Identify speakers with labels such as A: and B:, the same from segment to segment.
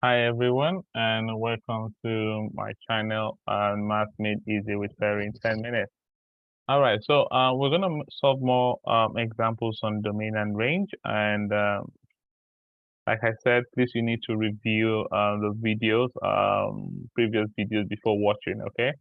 A: Hi everyone, and welcome to my channel, Math Made Easy with Perry in 10 minutes. All right, so we're gonna solve more examples on domain and range, and like I said, please you need to review the videos, previous videos before watching, okay?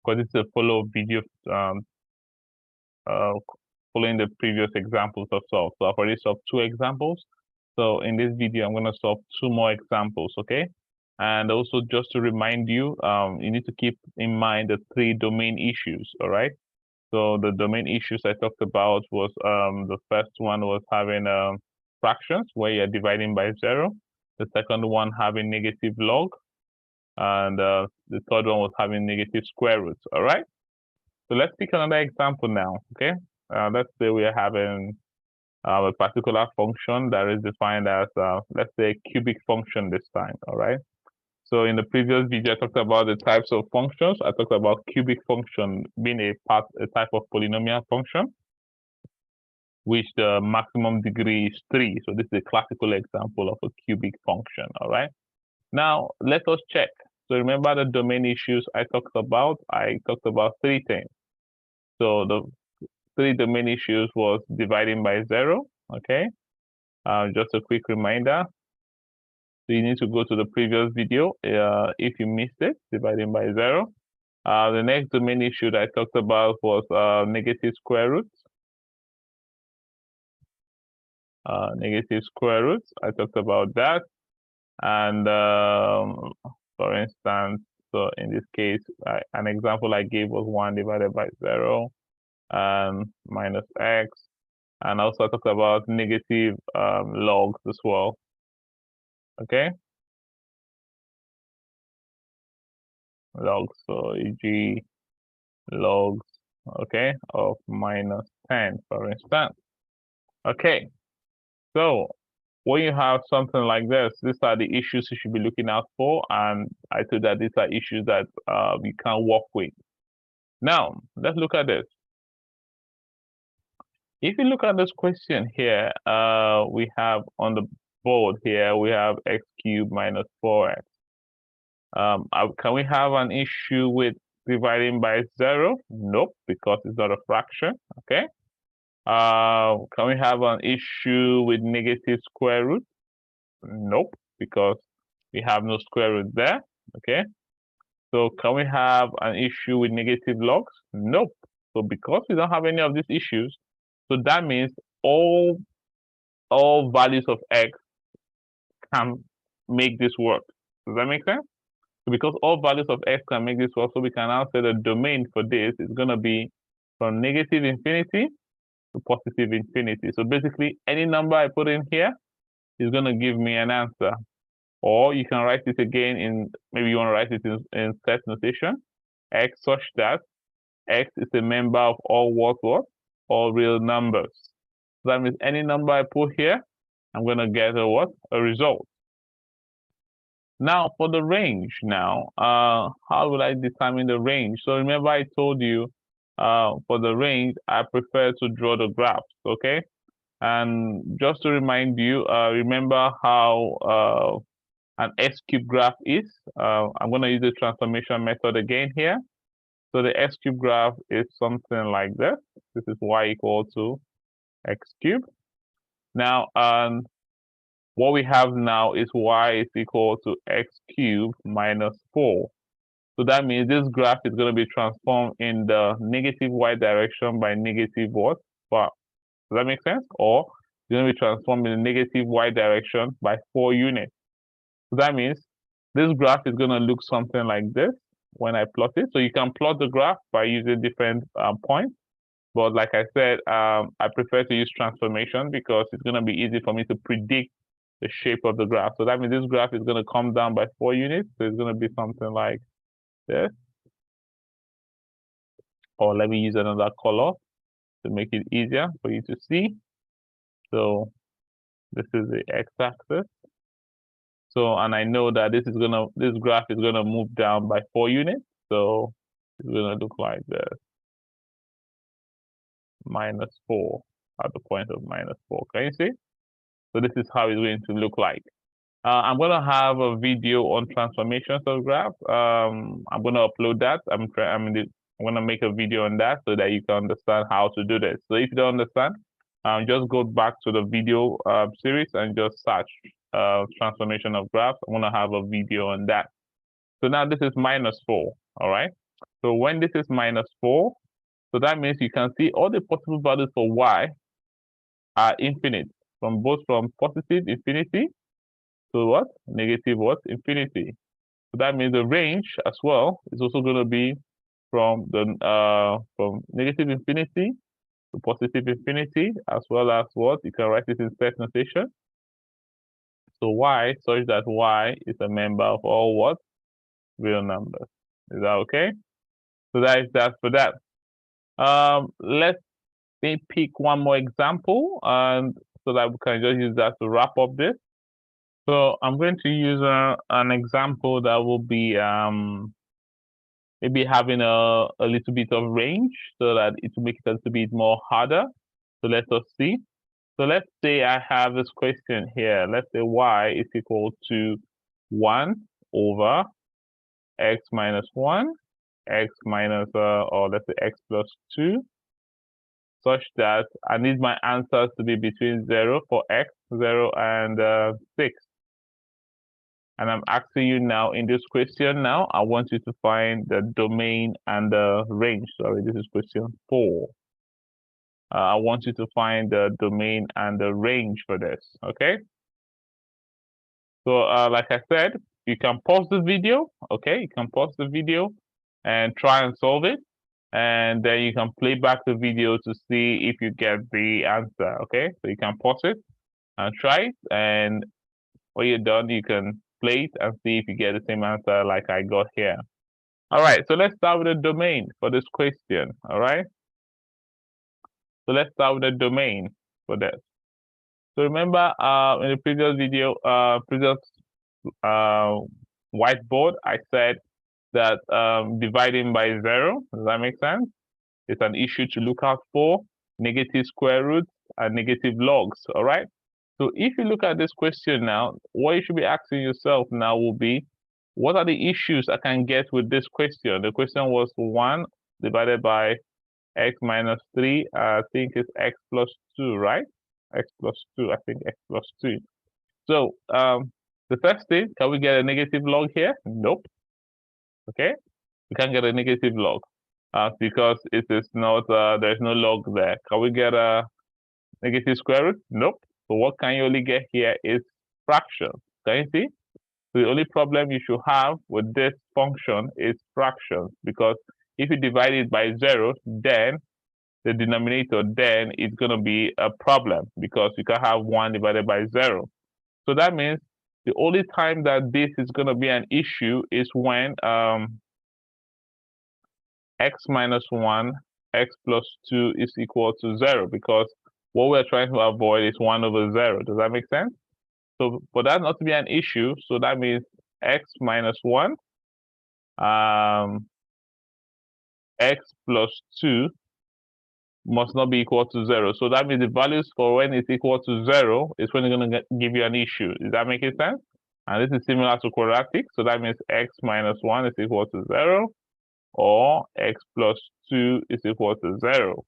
A: Because it's a follow video uh, following the previous examples I've solved. So I've already solved 2 examples. So in this video, I'm gonna solve 2 more examples, okay? And also just to remind you, you need to keep in mind the 3 domain issues, all right? So the domain issues I talked about was the first one was having fractions where you're dividing by 0. The second one having negative log, and the third one was having negative square roots, all right? So let's pick another example now, okay? Let's say we are having a particular function that is defined as, let's say, a cubic function this time, all right? So in the previous video, I talked about the types of functions. I talked about cubic function being a type of polynomial function, which the maximum degree is 3. So this is a classical example of a cubic function, all right? Now, let us check. So remember the domain issues I talked about? I talked about 3 things. So the 3 domain issues was dividing by 0, okay? Just a quick reminder. So you need to go to the previous video if you missed it, dividing by 0. The next domain issue that I talked about was negative square roots. Negative square roots, I talked about that. And for instance, so in this case, an example I gave was 1 divided by 0 and minus x. And also I talked about negative logs as well. Okay? Logs, so e.g. logs, okay, of minus 10, for instance. Okay, so when you have something like this, these are the issues you should be looking out for, and I said that these are issues that you can work with. Now, let's look at this. If you look at this question here, we have on the board here, we have x cubed minus 4x. Can we have an issue with dividing by 0? Nope, because it's not a fraction, okay? Can we have an issue with negative square root? Nope, because we have no square root there, okay? So can we have an issue with negative logs? Nope. So because we don't have any of these issues, so that means all values of x can make this work. Does that make sense? So because all values of x can make this work, so we can now say the domain for this is going to be from negative infinity to positive infinity. So basically, any number I put in here is going to give me an answer. Or you can write it again in, maybe you want to write it in set notation, x such that x is a member of all what? All real numbers. So that means any number I put here, I'm going to get a what? A result. Now for the range now, how will I determine the range? So remember I told you for the range, I prefer to draw the graphs, okay? And just to remind you, remember how an x-cube graph is. I'm going to use the transformation method again here. So the x-cube graph is something like this. This is y equal to x cubed. Now, what we have now is y is equal to x cubed minus 4. So that means this graph is going to be transformed in the negative y direction by negative what? 4. Does that make sense? Or it's going to be transformed in the negative y direction by 4 units. So that means this graph is going to look something like this when I plot it. So you can plot the graph by using different points. But like I said, I prefer to use transformation because it's going to be easy for me to predict the shape of the graph. So that means this graph is going to come down by 4 units. So it's going to be something like this. Or let me use another color to make it easier for you to see. So this is the x-axis. So, and I know that this graph is gonna move down by 4 units. So it's gonna look like this. -4 at the point of -4. Can you see? So this is how it's going to look like. I'm going to have a video on transformations of graph. I'm going to upload that. I'm going to make a video on that so that you can understand how to do this. So if you don't understand, just go back to the video series and just search transformation of graphs. I'm going to have a video on that. So now this is -4, all right? So when this is -4, so that means you can see all the possible values for y are infinite, from positive infinity to what? Negative what? Infinity. So that means the range as well is also going to be from negative infinity to positive infinity, as well as what? You can write it in set notation. So y such that y is a member of all what? Real numbers. Is that okay? So that's for that. Let's pick one more example, and so that we can just use that to wrap up this. So I'm going to use an example that will be maybe having a little bit of range so that it will make it a little bit more harder. So let us see. So let's say I have this question here. Let's say y is equal to 1 over x minus 1, x minus, or let's say x plus 2, such that I need my answers to be between 0 for x, 0 and 6. And I'm asking you now in this question now, I want you to find the domain and the range. Sorry, this is question 4. I want you to find the domain and the range for this, okay? So like I said, you can pause the video, okay? You can pause the video and try and solve it. And then you can play back the video to see if you get the answer, okay? So you can pause it and try it. And when you're done, you can play it and see if you get the same answer like I got here. All right, so let's start with the domain for this question, all right? So let's start with the domain for this. So remember in the previous video, whiteboard, I said that dividing by 0, does that make sense? It's an issue to look out for, negative square roots and negative logs, all right? So if you look at this question now, what you should be asking yourself now will be, what are the issues I can get with this question? The question was 1 divided by x minus 3, I think it's x plus 2, right? X plus 2, I think x plus 2. So the first thing, can we get a negative log here? Nope. Okay, we can't get a negative log because it is not, there's no log there. Can we get a negative square root? Nope. So what can you only get here is fractions. Can you see? So the only problem you should have with this function is fractions, because if you divide it by 0, then the denominator then is going to be a problem, because you can have 1 divided by 0. So that means the only time that this is going to be an issue is when x minus 1, x plus 2 is equal to 0, because what we're trying to avoid is 1 over 0. Does that make sense? So for that not to be an issue, so that means x minus 1, x plus 2 must not be equal to 0. So that means the values for when it's equal to 0 is when it's going to give you an issue. Is that making sense? And this is similar to quadratic. So that means x minus 1 is equal to 0, or x plus 2 is equal to 0.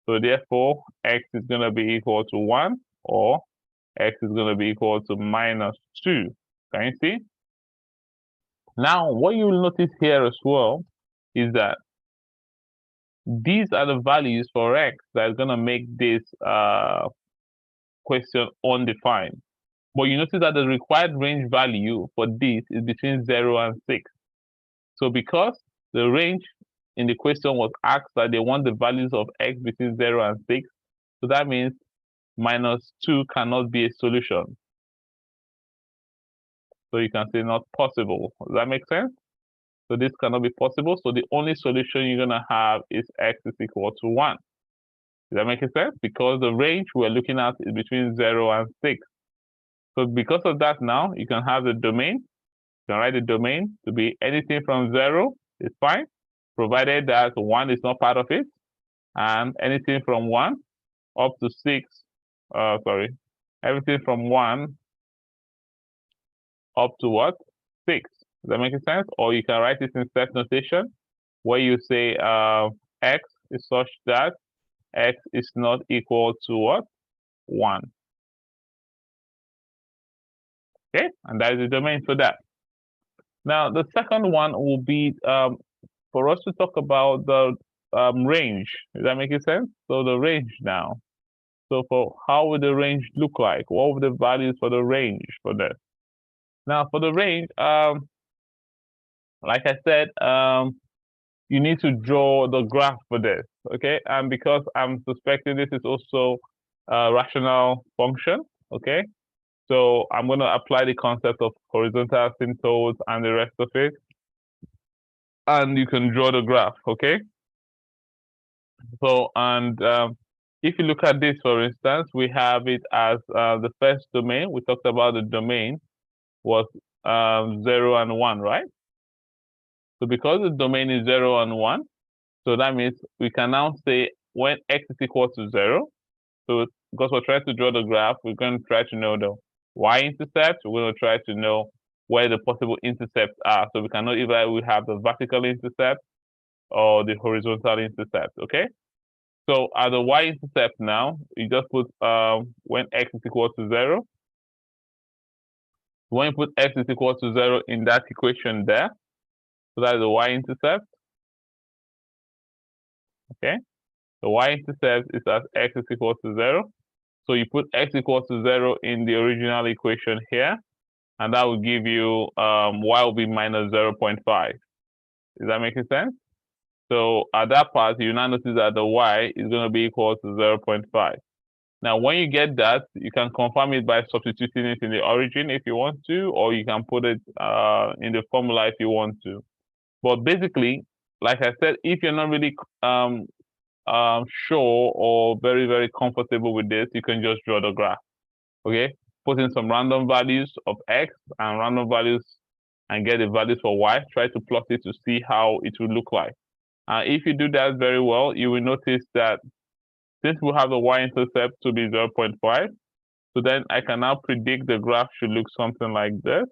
A: So therefore, x is going to be equal to 1, or x is going to be equal to minus 2. Can you see? Now, what you will notice here as well is that these are the values for x that is going to make this question undefined. But you notice that the required range value for this is between 0 and 6. So because the range in the question was asked that they want the values of x between 0 and 6, so that means minus 2 cannot be a solution. So you can say not possible. Does that make sense? So this cannot be possible. So the only solution you're going to have is x is equal to 1. Does that make sense? Because the range we're looking at is between 0 and 6. So because of that now, you can have the domain. You can write the domain to be anything from 0 is fine, provided that 1 is not part of it. And anything from 1 up to 6, everything from 1 up to what? 6. Does that make sense? Or you can write it in set notation where you say x is such that x is not equal to what? 1. Okay, and that is the domain for that. Now, the second one will be for us to talk about the range. Does that make sense? So the range now. So for how would the range look like? What would the values for the range for this? Now for the range, like I said, you need to draw the graph for this, okay? And because I'm suspecting this is also a rational function, okay? So I'm going to apply the concept of horizontal asymptotes and the rest of it. And you can draw the graph, okay? So, and if you look at this, for instance, we have it as the first domain. We talked about the domain was 0 and 1, right? So because the domain is 0 and 1, so that means we can now say when x is equal to 0, so because we're trying to draw the graph, we're going to try to know the y-intercept. We're going to try to know where the possible intercepts are. So we can know either we have the vertical intercept or the horizontal intercept, okay? So at the y-intercept now, you just put when x is equal to 0. When you put x is equal to 0 in that equation there, so that is the y-intercept, okay? The y-intercept is at x is equal to 0. So you put x equal to 0 in the original equation here, and that will give you y will be minus 0.5. Is that making sense? So at that part, you now notice that the y is going to be equal to 0.5. Now, when you get that, you can confirm it by substituting it in the origin if you want to, or you can put it in the formula if you want to. But basically, like I said, if you're not really sure or very, very comfortable with this, you can just draw the graph, okay? Put in some random values of x and random values and get the values for y. Try to plot it to see how it will look like. If you do that very well, you will notice that since we have the y-intercept to be 0.5, so then I can now predict the graph should look something like this.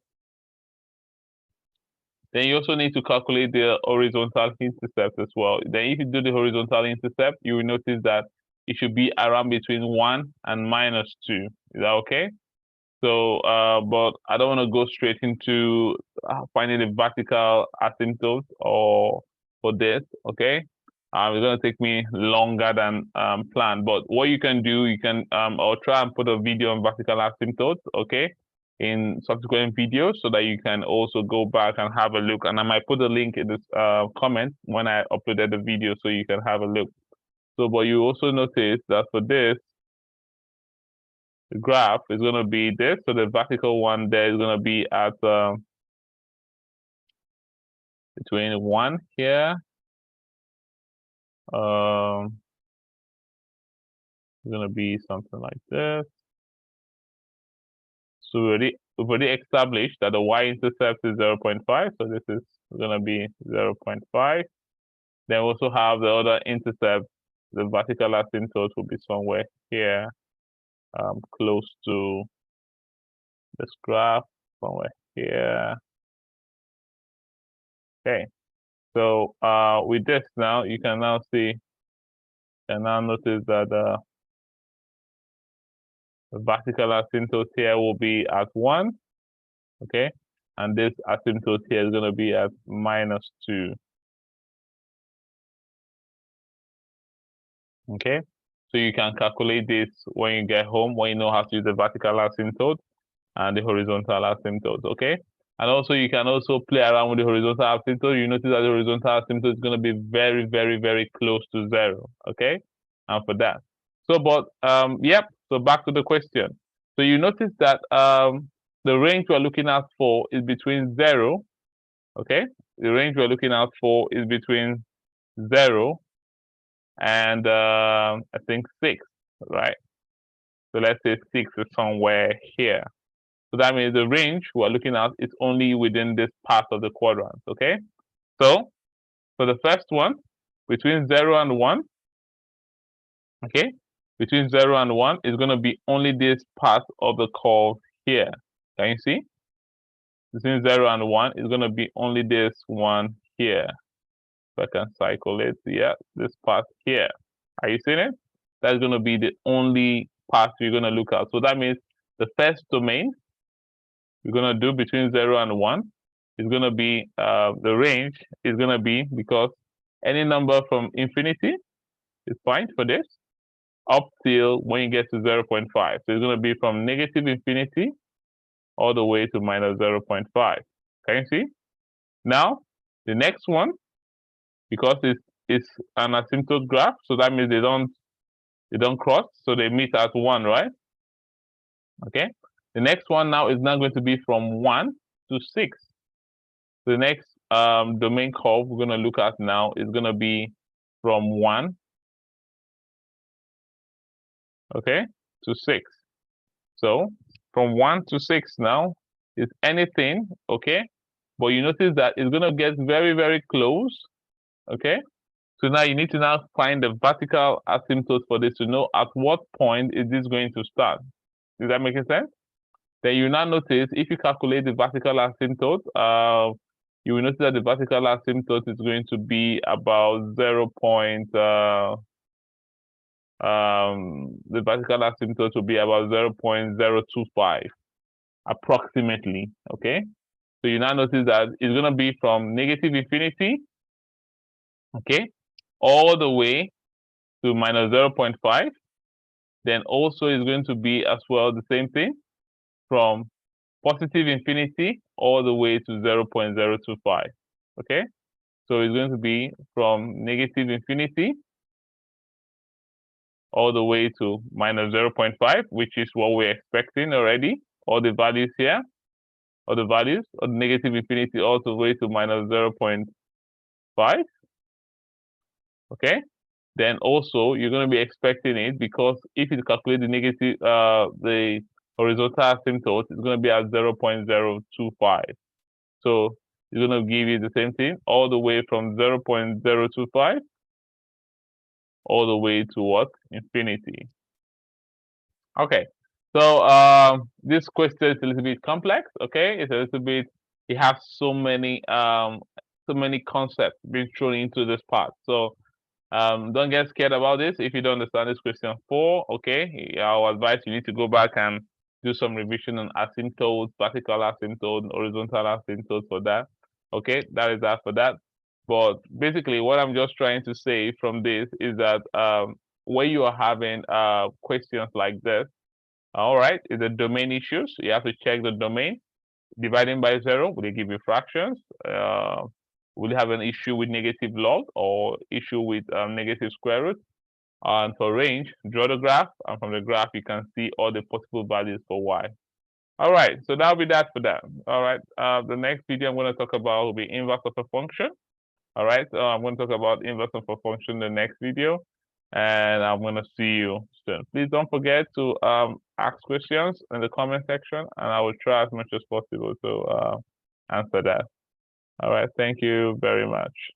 A: Then you also need to calculate the horizontal intercept as well. Then if you do the horizontal intercept, you will notice that it should be around between 1 and minus 2. Is that okay? So, but I don't want to go straight into finding the vertical asymptote or for this, okay? It's going to take me longer than planned. But what you can do, you can or try and put a video on vertical asymptotes, okay, in subsequent videos so that you can also go back and have a look. And I might put a link in this comment when I uploaded the video so you can have a look. So, but you also notice that for this, the graph is going to be this. So the vertical one there is going to be at between 1 here. It's going to be something like this. So we've already established that the y-intercept is 0.5. So this is going to be 0.5. Then we also have the other intercept. The vertical asymptote will be somewhere here, close to this graph, somewhere here. Okay. So with this now, you can now see, and now notice that the vertical asymptote here will be at 1, okay? And this asymptote here is going to be at minus 2. Okay? So you can calculate this when you get home, when you know how to use the vertical asymptote and the horizontal asymptote, okay? And also you can also play around with the horizontal asymptote. You notice that the horizontal asymptote is going to be very, very, very close to 0, okay? And for that. So, but, yep, so back to the question. So you notice that the range we're looking at for is between 0, okay? The range we're looking at for is between 0 and I think 6, right? So let's say 6 is somewhere here. So that means the range we're looking at is only within this part of the quadrant, okay? So for the first one, between 0 and 1, okay? Between 0 and 1 is going to be only this part of the curve here. Can you see? between 0 and 1 is going to be only this one here. So I can cycle it. Yeah, this part here. Are you seeing it? That's going to be the only part we're going to look at. So that means the first domain we're going to do between 0 and 1 is going to be, the range is going to be, because any number from infinity is fine for this, up till when you get to 0.5. So it's going to be from negative infinity all the way to minus 0.5. Can you see? Now, the next one, because it's an asymptote graph, so that means they don't cross, so they meet at 1, right? Okay. The next one now is now going to be from 1 to 6. The next domain curve we're going to look at now is going to be from 1, okay, to 6. So from 1 to 6 now is anything, okay? But you notice that it's going to get very, very close, okay? So now you need to now find the vertical asymptote for this to know at what point is this going to start. Does that make sense? Then you now notice if you calculate the vertical asymptote, you will notice that the vertical asymptote is going to be about the vertical asymptote will be about 0.025 approximately, okay? So you now notice that it's going to be from negative infinity, okay, all the way to minus 0.5. Then also is going to be as well the same thing from positive infinity all the way to 0.025, okay? So it's going to be from negative infinity all the way to minus 0.5, which is what we're expecting already. All the values here, all the values of negative infinity all the way to minus 0.5, okay? Then also you're going to be expecting it, because if you calculate the negative, the horizontal asymptote is going to be at 0.025. So it's going to give you the same thing all the way from 0.025 all the way to what? Infinity. Okay. So this question is a little bit complex, okay? It's a little bit, it has so many concepts being thrown into this part. So don't get scared about this. If you don't understand this question 4, okay, our advice, you need to go back and do some revision on asymptotes, vertical asymptote, horizontal asymptote for that. Okay, that is that for that. But basically, what I'm just trying to say from this is that when you are having questions like this, all right, is the domain issues. You have to check the domain. Dividing by 0, will it give you fractions? Will you have an issue with negative log or issue with negative square root? And for range, draw the graph, and from the graph you can see all the possible values for y. All right, so that'll be that for that. All right, the next video I'm going to talk about will be inverse of a function. All right, so I'm going to talk about inverse of a function in the next video, and I'm going to see you soon. Please don't forget to ask questions in the comment section, and I will try as much as possible to answer that. All right, thank you very much.